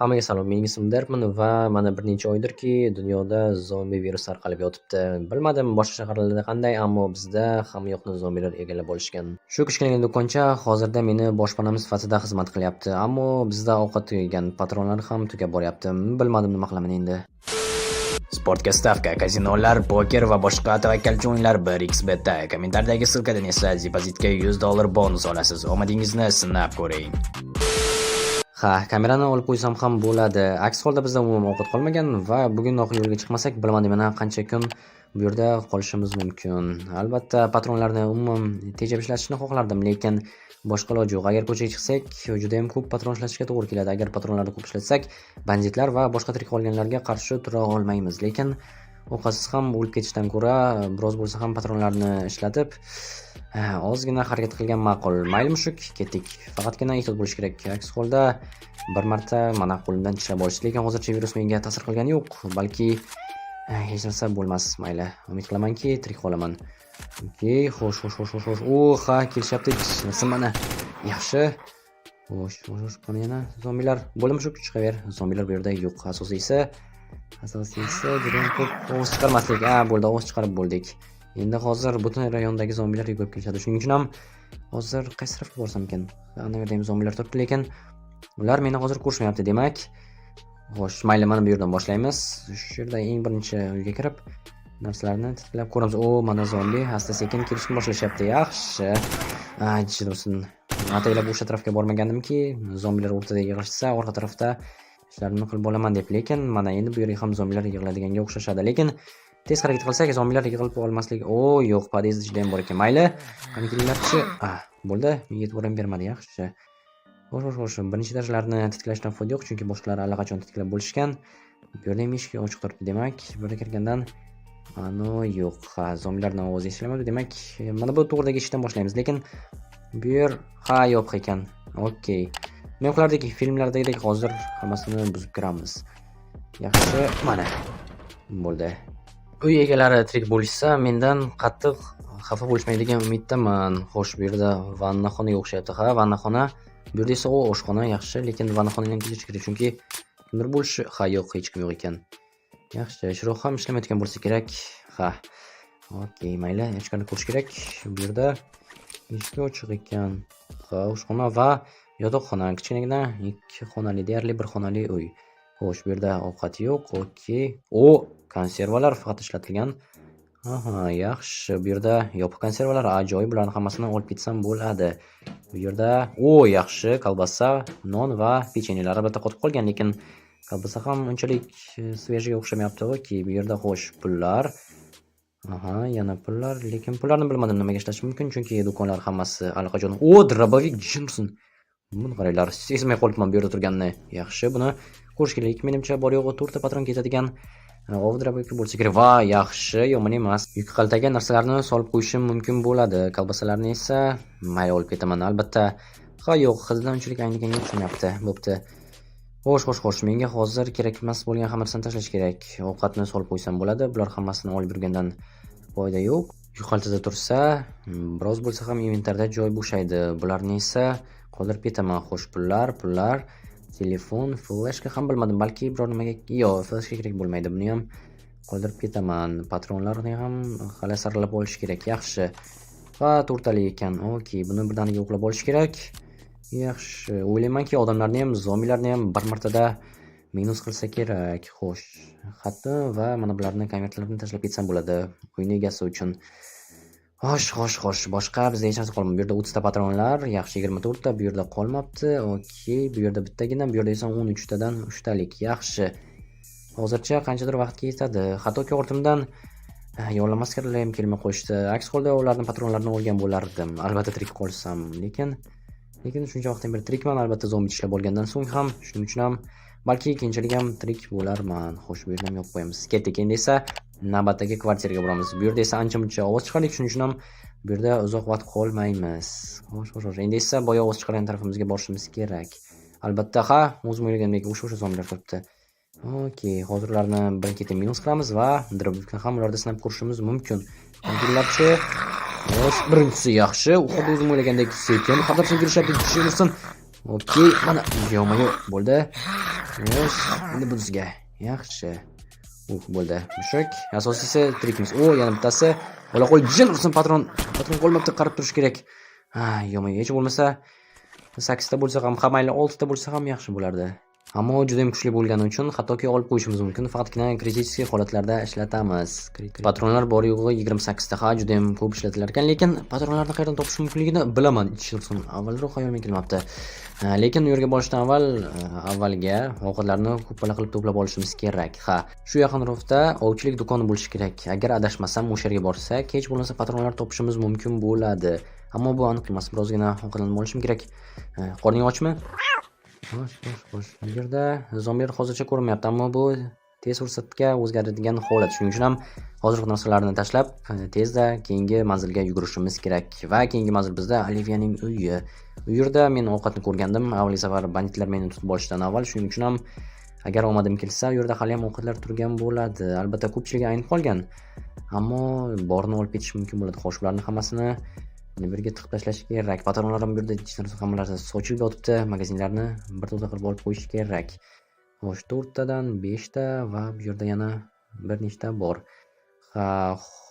Hammaga salom, men ismim Derman va mana bir necha oydirki dunyoda zombi virus tarqalib yotibdi. Bilmadim boshqa shaharlarda qanday, ammo bizda hammayoqni zombilar egallab olishgan. Shu kichkina do'koncha hozirda meni boshpanam sifatida xizmat qilyapti, ammo bizda ovqat tugagan, patronlar ham tugab boryapti. Bilmadim nima qilaman endi. Sportga stavka, kazinolar, poker va boshqa tavakkalchi o'yinlar 1xbetda. Kommentardagi ssilkadan esa depozitga $100 bonus olasiz. Omadingizni sinab ko'ring. Kamerani olib qo'ysam ham bo'ladi. Aks holda bizda umuman ovqat qolmagan va bugunoq yo'lga chiqmasak, bilaman mana qancha kun bu yerda qolishimiz mumkin. Albatta, patronlarni umuman tejab ishlatishni xohlardim, lekin boshqa iloji yo'q. Agar ko'chaga chiqsak, juda ham ko'p patron ishlatishga to'g'ri keladi. Agar patronlarni ko'p ishlatsak, banditlar va boshqa tirik qolganlarga qarshi tura olmaymiz. Lekin ovqatsiz ham o'lib ketishdan ko'ra, biroz bo'lsa ham patronlarni ishlatib ozgina harakat qilgan ma'qul. Mayli mushuk, ketdik. Faqatgina ehtiyot bo'lish kerak. Aks holda bir marta mana qo'limdan tishlab olish, lekin hozircha virus menga ta'sir qilgani yo'q. Balki hech narsa bo'lmas. Mayli, umid qilamanki tirik qolaman. Okey, xo'sh. Ha, kelishyapti. Mana yaxshi. Xo'sh, qani yana zombilar. Bo'lim mushuk chiqaver. Zombilar bu yerda yo'q. Asosiysi juda ham ko'p ovoz chiqarmaslik. Bo'ldi, ovoz chiqarib bo'ldik. Endi hozir butun rayondagi zombilar yugurib kelishadi. Shuning uchun ham hozir qaysi tarafga borsam ekan? Ana yerda ham zombilar turibdi, lekin ular meni hozir ko'rishmayapti, demak. Xo'sh, mayli, mana bu yerdan boshlaymiz. Shu yerda eng birinchi uyga kirib narsalarni tiklab ko'ramiz. Mana zombi asta-sekin kelishni boshlashyapti. Yaxshi. Jiddosin. Ataylab o'sha tarafga bormaganimki, zombilar o'rtada yig'ilishsa, orqa tarafda ishlarimni qilib olaman deb, lekin mana endi bu yerga ham zombilar yig'iladiganga o'xshashadi. Lekin tez harakat qilsak, zombilar yig'ilib olmasligi. Yo'q, podezd juda ham bor ekan. Mayli, qani kelinglarchi. Bo'ldi, yetib o'ram bermadi. Yaxshi. Xo'sh, birinchi darajalarni tiklashdan foyda yo'q, chunki boshqalar allaqachon tiklab bo'lishgan. Bu yerda ham eshik ochiq turibdi, demak, bu yerga kirgandan yo'q. Zombilarning ovozi eshitilmadi, demak, mana bu to'g'ridagi eshikdan boshlaymiz. Lekin bu yer yo'q ekan. Okey. Men qilardek filmlardagidek hozir hammasini buzib kiramiz. Yaxshi, mana. Bo'ldi. Uy egalari tirik bo'lishsa, mendan qattiq xafa bo'lishmaydigan umiddaman. Xo'sh, bu yerda vannaxonaga o'xshayapti. Vannaxona. Bu yerda esa oshxona, yaxshi, lekin vannaxonadan ham ketish kerak, chunki kimdir bo'lishi. Yo'q, hech kim yo'q ekan. Yaxshi, chiroq ham ishlamayotgan bo'lsa kerak. Okey, mayli, hech qanday ko'rish kerak. Bu yerda eshik ochiq ekan. Oshxona va yotoqxona, kichkinagina 2 xonali, deyarli 1 xonali uy. Xo'sh, bu yerda ovqat yo'q. Okey. Konservalar faqat ishlatilgan. Yaxshi. Bu yerda yopiq konservalar, ajoyib. Bularni hammasini olib ketsam bo'ladi. Bu yerda yaxshi, kolbasa, non va pechenyelar albatta qotib qolgan, lekin kolbasa ham unchalik svejiga o'xshamayapti. Okey, bu yerda xo'sh, pullar. Yana pullar, lekin pullarni bilmadim nimaga ishlatish mumkin, chunki do'konlar hammasi allaqachon. Drobovik Johnson. Buni qaranglar, sezmay qolibman bu yerda turganini. Yaxshi, buni ko'rish kerak. Menimcha bor yo'g'i 4 ta patron ketadigan drobovik bo'lsa kerak. Yaxshi, yomon emas. Yuk qaltaga narsalarni solib qo'yishim mumkin bo'ladi. Kolbasalarni esa mayli olib ketaman, albatta. Yo'q, hizdan unchalik ayniganga o'xshamayapti. Bo'pti. Xo'sh, menga hozir kerak emas bo'lgan hamma narsani tashlash kerak. Ovqatni solib qo'ysam bo'ladi. Bular hammasini olib yurgandan foyda yo'q. Yuk qaltada tursa, biroz bo'lsa ham inventarda joy bo'shaydi. Bularni esa qoldirib ketaman. Xo'sh, pullar, telefon, flashka ham bilmadim, balki biror nimaga, flashka kerak bo'lmaydi. Buni ham qoldirib ketaman. Patronlarni ham hali saralab olish kerak. Yaxshi. 4 talik ekan. Okey, buni birdaniga yo'qlab olish kerak. Yaxshi. O'ylaymanki, odamlarni ham, zombilarni ham bir martada minus qilsa kerak. Xo'sh, xatni va mana bularni konvertlarni tashlab ketsam bo'ladi. Uyning egasi uchun. Xo'sh, boshqa bizda hech narsa qolmadi. Bu yerda 30 ta patronlar, yaxshi, 24 ta, bu yerda qolmabdi. Okey, bu yerda bittagina, bu yerda esa 13 tadan 3 talik. Yaxshi. Hozircha qanchadir vaqtga yetadi. Hattoki ortimdan yollanma askarlar ham kelmay qo'yishdi. Aks holda ularning patronlarini olgan bo'lardim, albatta tirik qolsam. Lekin shuncha vaqtdan beri tirikman, albatta zombi tishlab olgandan so'ng ham, shuning uchun ham balki keyinchalik ham tirik bo'larman. Xo'sh, bu yerdan yo'q qo'yamiz. Ketdik. Endi esa navbatdagi kvartiraga boramiz. Bu yerda esa ancha-muncha ovoz chiqardik, shuning uchun ham bu yerda uzoq vaqt qolmaymiz. Xo'sh. Endi esa boya ovoz chiqargan tarafimizga borishimiz kerak. Albatta, o'zim o'ylagandek o'sha zombilar turibdi. Okey, hozir ularni birin-ketin minus qilamiz va drobovikni ham ularda sinab ko'rishimiz mumkin. Qanday birinchisi yaxshi, xuddi o'zim o'ylagandek sekin, hadarcha kirishyapti, tushirsin. Okey, mana yo'q bo'ldi. Xo'sh, endi bizga. Yaxshi. Bo'ldi. Mushuk. Asosiysi trikimiz. Yana bittasi. Bola qo'y jin ursin patron. Patron qolmabdi, qarab turish kerak. Yomon, hech bo'lmasa 8 ta bo'lsa ham, mayli 6 ta bo'lsa ham yaxshi bo'lardi. Ammo juda ham kuchli bo'lgani uchun hattoki olib qo'yishimiz mumkin. Faqatgina kritik holatlarda ishlatamiz. Patronlar bor yo'g'i 28 ta, juda ham ko'p ishlatilar ekan, lekin patronlarni qayerdan topish mumkinligini bilaman. Avvalroq hayolimga kelmabdi. Lekin u yerga borishdan avvalga ovqatlarni ko'pala qilib to'plab olishimiz kerak. Shu yaqinroqda ovchilik do'koni bo'lishi kerak. Agar adashmasam, o'sha yerga borsak, hech bo'lmasa patronlar topishimiz mumkin bo'ladi. Ammo bu aniq emas. Birozgina ovqatlanib olishim kerak. Qorning ochmi? Xo'sh. Bu yerda zombilar hozircha ko'rinmayapti, ammo bu tez fursatga o'zgaradigan holat. Shuning uchun ham hozirgi narsalarni tashlab, tezda keyingi manzilga yugurishimiz kerak. Va keyingi manzil bizda Oliviyaning uyi. U yerda men ovqatni ko'rgandim. Avvalgi safar banditlar meni tutib olishdan avval, shuning uchun ham agar omadim kelsa, u yerda hali ham ovqatlar turgan bo'ladi. Albatta ko'pchiligi aynib qolgan. Ammo borni olib ketish mumkin bo'ladi. Xo'sh, ularning hammasini birga tiqib tashlash kerak. Patronlar ham bu yerda hammalarida sochilib yotibdi. Magazinlarni bir to'da qilib olib qo'yish kerak. Xo'sh, 4 tadan 5 ta va bu yerda yana bir nechta bor.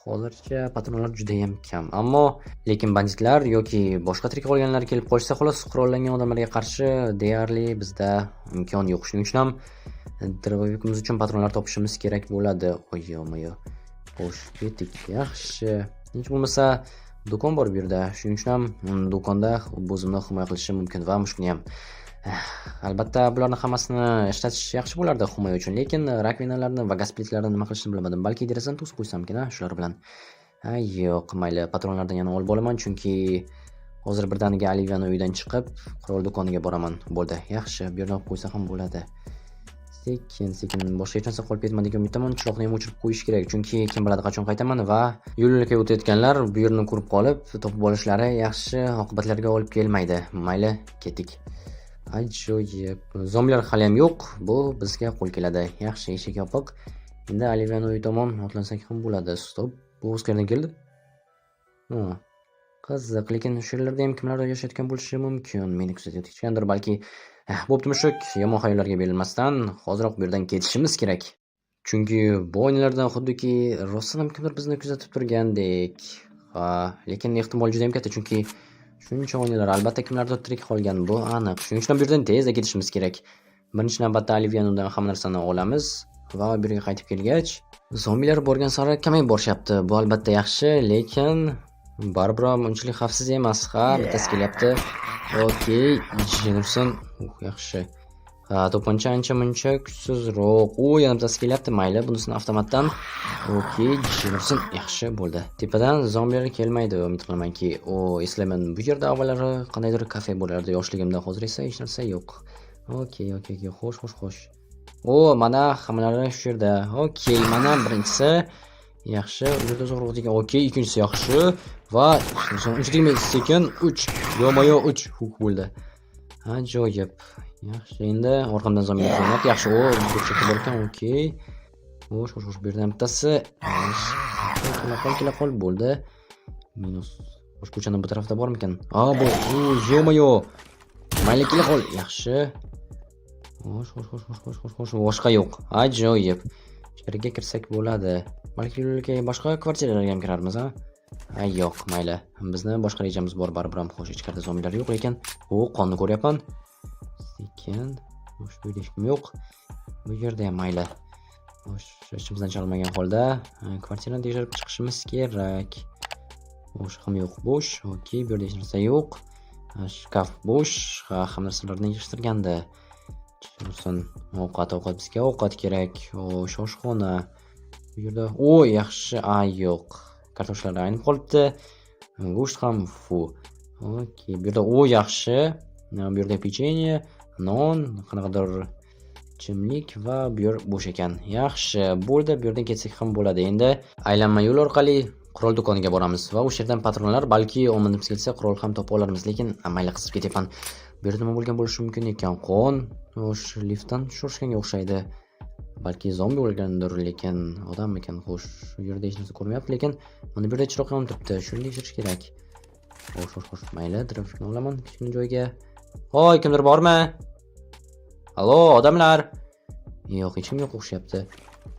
Hozircha patronlar juda ham kam. Ammo lekin banditlar yoki boshqa tirik qolganlar kelib qolsa, xolos qurollangan odamlarga qarshi deyarli bizda imkon yo'q. Shuning uchun ham drovovimiz uchun patronlar topishimiz kerak bo'ladi. Oyyo. Xo'sh, ketdik. Yaxshi. Hech bo'lmasa do'kon bor bu yerda. Shuning uchun ham do'konda o'zimni himoya qilishim mumkin va mushukni ham. Albatta bularning hammasini ishlatish yaxshi bo'lardi himoya uchun, lekin rakvinalarni va gaz plitalarini nima qilishni bilmadim. Balki derazani to'sib qo'ysamkin, shular bilan. Yo'q, mayli, patronlardan yana olib olaman, chunki hozir birdaniga Oliviyani uyidan chiqib, qurol do'koniga boraman. Bo'ldi. Yaxshi, bu yerda olib qo'ysa ham bo'ladi. Sekin boshqa hech narsa qolib ketmadigan umiddaman. Chiroqni ham o'chirib qo'yish kerak, chunki kim biladi qachon qaytaman va yo'lga o'tayotganlar bu yerni ko'rib qolib, topib olishlari yaxshi oqibatlarga olib kelmaydi. Mayli, ketdik. Ajoyib. Zombilar hali ham yo'q. Bu bizga qo'l keladi. Yaxshi, eshik yopiq. Endi Oliviyaning uyi tomon otlansak ham bo'ladi. Stop. Bu o'z yerdan keldi. Qiziq, lekin shu yerlarda ham kimlardir yashayotgan bo'lishi mumkin. Meni kuzatayotgandir balki. Bo'pti mushuk, yomon xayollarga berilmasdan hoziroq bu yerdan ketishimiz kerak. Chunki bu o'yinlardan xuddiki rostdan ham kimdir bizni kuzatib turgandek. Lekin ehtimol juda ham katta, chunki shuncha o'yinlar albatta kimlardir tirik qolgan, bu aniq. Shuning uchun bu yerdan tezda ketishimiz kerak. Birinchi navbatda Oliviyadan hamma narsani olamiz va bu yerga qaytib kelgach, zombilar borgan sari kamayib borishyapti. Bu albatta yaxshi, lekin baribir unchalik xavfsiz emas. Bittasi kelyapti. Okey, jinursin. Yaxshi. To'pponcha ancha-muncha kuchsizroq. Yana bittasi kelyapti. Mayli, bunisini avtomatdan. Okey, jinursin. Yaxshi bo'ldi. Tepadan zombilar kelmaydi, umid qilamanki. Eslayman, bu yerda avvallari qandaydir kafe bo'lardi yoshligimda, hozir esa hech narsa yo'q. Okey. Xo'sh. Mana hammalari shu yerda. Okey, mana birinchisi. Yaxshi, u yerda uzoqroq degan. Okey, ikkinchisi yaxshi va sekin 3. Yo'mayo 3 bo'ldi. Ajoyib. Yaxshi, endi orqamdan zombilar kelyapti. Yaxshi, bu chekka bor ekan. Okey. Xo'sh, bu yerdan bittasi. Kela qol bo'ldi. Minus. Xo'sh, ko'chaning bu tarafda bormikan? Bu. Yo'mayo. Mayli, kela qol. Yaxshi. Xo'sh, boshqa yo'q. Ajoyib. Ichkariga kirsak bo'ladi. Balki yo'lga boshqa kvartiralarga ham kirarmiz, yo'q, mayli. Bizni boshqa rejamiz bor baribir ham. Xo'sh, ichkarida zombilar yo'q, lekin qonni ko'ryapman. Sekin. Xo'sh, bu yerda hech kim yo'q. Bu yerda ham mayli. Xo'sh, ishimizdan chalmagan holda kvartirani tekshirib chiqishimiz kerak. Xo'sh, ham yo'q, bo'sh. Okey, bu yerda hech narsa yo'q. Shkaf bo'sh. Hamma narsalarni yig'ishtirgandi. Ovqat bizga ovqat kerak. Shoshxona. Bu yerda yaxshi. Yo'q. Kartoshkalar aynib qolibdi. Go'sht ham Okey, bu yerda yaxshi. Bu yerda pechenye, non, qanaqadir ichimlik va bu yer bo'sh ekan. Yaxshi, bo'ldi, bu yerdan ketsak ham bo'ladi. Endi aylanma yo'l orqali qurol do'koniga boramiz va o'sha yerdan patronlar balki omadimiz kelsa qurol ham topib olamiz, lekin mayli qisib ketyapman. Bu yerda nima bo'lgan bo'lishi mumkin ekan? Liftdan tushirishganga o'xshaydi. Balki zombi bo'lgandir, lekin odam ekan. Xo'sh, bu yerda hech narsa ko'rmayapti, lekin mana bu yerda chiroq yonib turibdi. Shuni tekshirish kerak. Xo'sh, mayli, trafikni olaman kichkina joyga. Kimdir bormi? Allo, odamlar. Yo'q, hech kim yo'q o'xshyapti.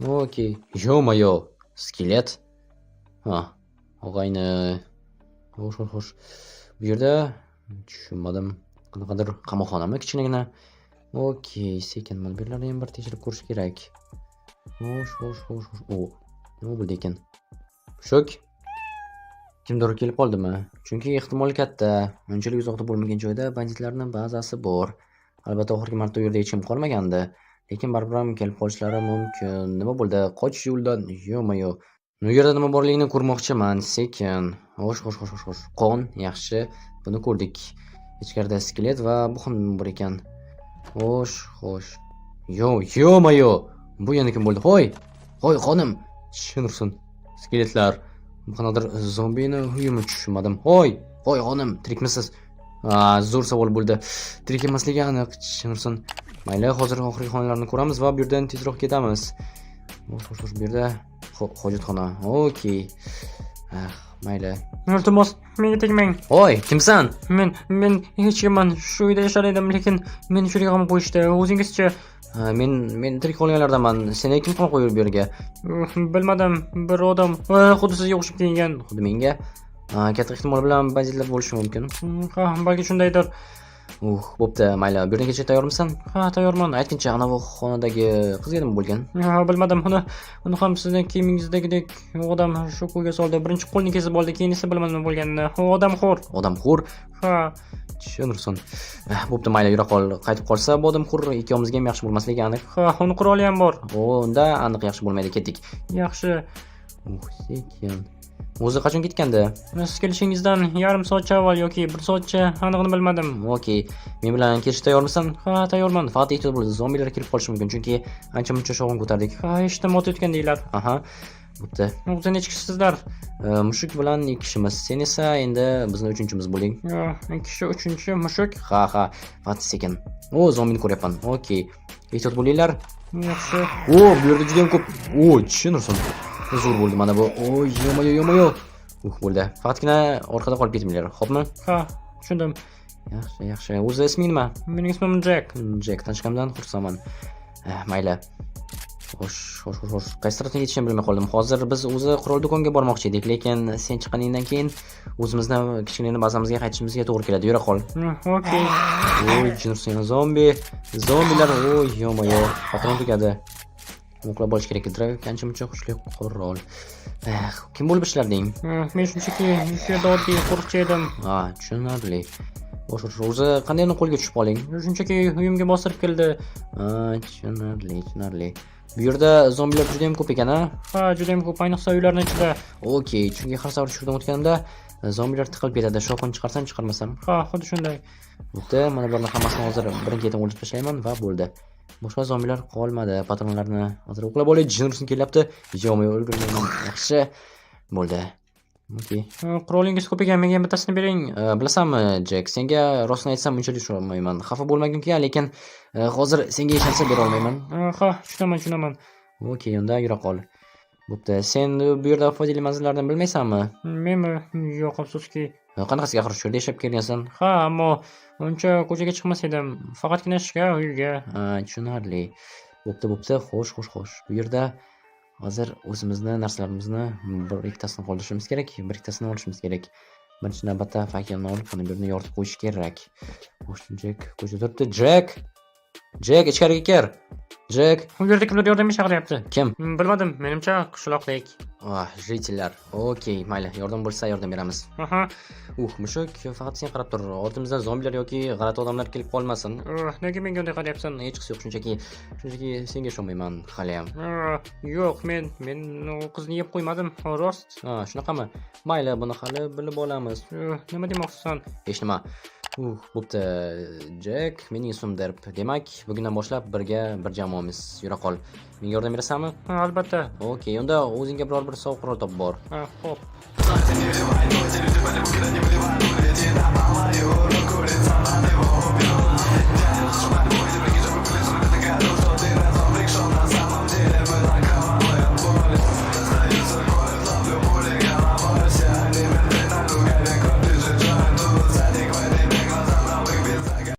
Okey. Yo-mayo, skelet. Ha, og'ayni. Xo'sh. Bu yerda tushunmadim. Qanaqadir qamoqxonami kichkinagina? Okey, sekin mana bu yerlarni ham bir tekshirib ko'rish kerak. Xo'sh. O, nima bo'ldi ekan? Mushuk. Kimdir kelib qoldimi? Chunki ehtimol katta. Unchalik uzoqda bo'lmagan joyda banditlarning bazasi bor. Albatta oxirgi marta u yerda hech kim qolmagandi. Lekin baribir ham kelib qolishlari mumkin. Nima bo'ldi? Qochish yo'ldan. Yo-mayo. Bu yerda nima borligini ko'rmoqchiman. Sekin. Xo'sh. Qon, yaxshi. Buni ko'rdik. Ichkarida skelet va buxum bor ekan. Xo'sh. Yo-mayo. Bu yana kim bo'ldi? Hoy, xonim. Tushunursin. Skeletlar. Bu qanaqadir zombini uyimi tushunmadim. Hoy, xonim, tirikmisiz? Zo'r savol bo'ldi. Tirik emasligi aniq, tushunursin. Mayli, hozir oxirgi xonalarni ko'ramiz va bu yerdan tezroq ketamiz. Xo'sh, bu yerda hojatxona. Okey. Mayli. Iltimos, menga tegmang. Hoy, kimsan? Men hech kimman. Shu uyda yashar edim, lekin meni shu yerga qamab qo'yishdi. O'zingizchi? Men tirik qolganlardanman. Seni kim qamab qo'yib bu yerga? Bilmadim, bir odam xuddi sizga o'xshab kelgan. Xuddi menga. Katta ehtimol bilan banditlar bo'lishi mumkin. Ha, balki shundaydir. Bo'pti, mayli. Bu yerga ketishga tayyormisan? Ha, tayyorman. Aytgincha, anavi xonadagi qizga nima bo'lgan? Ha, bilmadim. Uni ham sizning kiyimingizdagidek odam shu qo'lga soldi. Birinchi qo'lni kesib oldi, keyin esa bilmadim nima bo'lganini. Odamxo'r. Odamxo'r? Ha. Tushunursan. Bo'pti, mayli, yura qol. Qaytib qolsa, bu odamxo'r ikkiyomizga ham yaxshi bo'lmasligi aniq. Ha, uni quroli ham bor. Unda aniq yaxshi bo'lmaydi, ketdik. Yaxshi. Sekin. O'zi qachon ketgandi? Siz kelishingizdan yarim soatcha avval yoki 1 soatcha, aniqini bilmadim. Okey. Men bilan kelishga tayyormisan? Ha, tayyorman. Faqat ehtiyot bo'l, zombilar kelib qolishi mumkin, chunki ancha-muncha shovqin ko'tardik. Ha, eshitdim, otayotgan deylar. Aha. Bo'pti. O'zi necha kishisizlar? Mushuk bilan 2 kishimiz. Sen esa endi bizni 3-chimiz bo'ling. 2 kishi, 3-chi mushuk. Ha. Faqat sekin. Zombini ko'ryapman. Okey. Ehtiyot bo'linglar. Yaxshi. Bu yerda juda ham ko'p. Tushunursan. Zo'r bo'ldi mana bu. Yo-mayo. Bo'ldi. Faqatgina orqada qolib ketmanglar, xo'pmi? Ha, tushundim. Yaxshi. O'zi isming nima? Mening ismim Jack. Jack, tanishganimdan xursandman. Mayli. Xo'sh. Qaysi tarafga ketishni bilmay qoldim. Hozir biz o'zi qurol do'konga bormoqchi edik, lekin sen chiqqaningdan keyin o'zimizni kichkina bazamizga qaytishimizga to'g'ri keladi. Yura qol. Okey. Jinursen zombilar. Yo-mayo. Patron tugadi. O'qlab olish kerak. Qancha-muncha xushli qurol. Kim bo'lib ishlarding? Men shunchaki shu yerda oddiy qo'riqchi edim. Tushunarli. O'zi qanday uni qo'lga tushib qoling? Shunchaki uyimga bostirib keldi. Tushunarli. Bu yerda zombilar juda ham ko'p ekan-a? Ha, juda ham ko'p, ayniqsa uylarning ichida. Okey, chunki har safar shu yerdan o'tganimda zombilar tiqilib ketadi. Shovqin chiqarsam, chiqarmasam. Ha, xuddi shunday. Bo'pti, mana bularni hammasini hozir birin-ketin o'ldirib tashlayman va bo'ldi. Boshqa zombilar qolmadi. Patronlarni hozir o'qlab olay. Jinursin kelyapti. Yo-mayo, o'ldirmayman. Yaxshi. Bo'ldi. Okey. Qurolingiz ko'p ekan, menga bittasini bering. Bilasanmi, Jack, senga rostini aytsam unchalik tushunmayman. Xafa bo'lmagin-ku, lekin hozir senga hech narsa bera olmayman. Ha, tushunaman. Okey, unda yura qol. Bo'pti. Sen bu yerda foydali manzillardan bilmaysanmi? Menmi? Yo'q, afsuski. Qanaqasiga axir shu yerda yashab kelgansan? Ha, ammo uncha ko'chaga chiqmas edim. Faqatgina ishga, uyga. Tushunarli. Bo'pti. Xo'sh. Bu yerda hozir o'zimizni narsalarimizni bir-ikkitasini qoldirishimiz kerak, bir-ikkitasini olishimiz kerak. Birinchi navbatda fakelni olib, uni bu yerni yoritib qo'yish kerak. Xo'sh, Jack ko'chada turibdi. Jack, ichkariga kir. Jack. U yerda kimdir yordamga chaqiryapti. Kim? Bilmadim, menimcha qishloqlik. Jitellar. Okey, mayli, yordam bo'lsa yordam beramiz. Aha. Mushuk, faqat sen qarab tur. Ortimizdan zombilar yoki g'alati odamlar kelib qolmasin. Nega menga unday qilyapsan? Hech qisi yo'q, shunchaki senga ishonmayman hali ham. Yo'q, men u qizni yeb qo'ymadim, rost. Shunaqami? Mayli, buni hali bilib olamiz. Nima demoqchisan? Hech nima. Bo'pti, Jack, mening ismim Derb. Demak, bugundan boshlab birga bir jamoamiz. Yura qol. Menga yordam berasanmi? Albatta. Okey, unda o'zingga biror bir sovg'a qurol topib bor. Xo'p.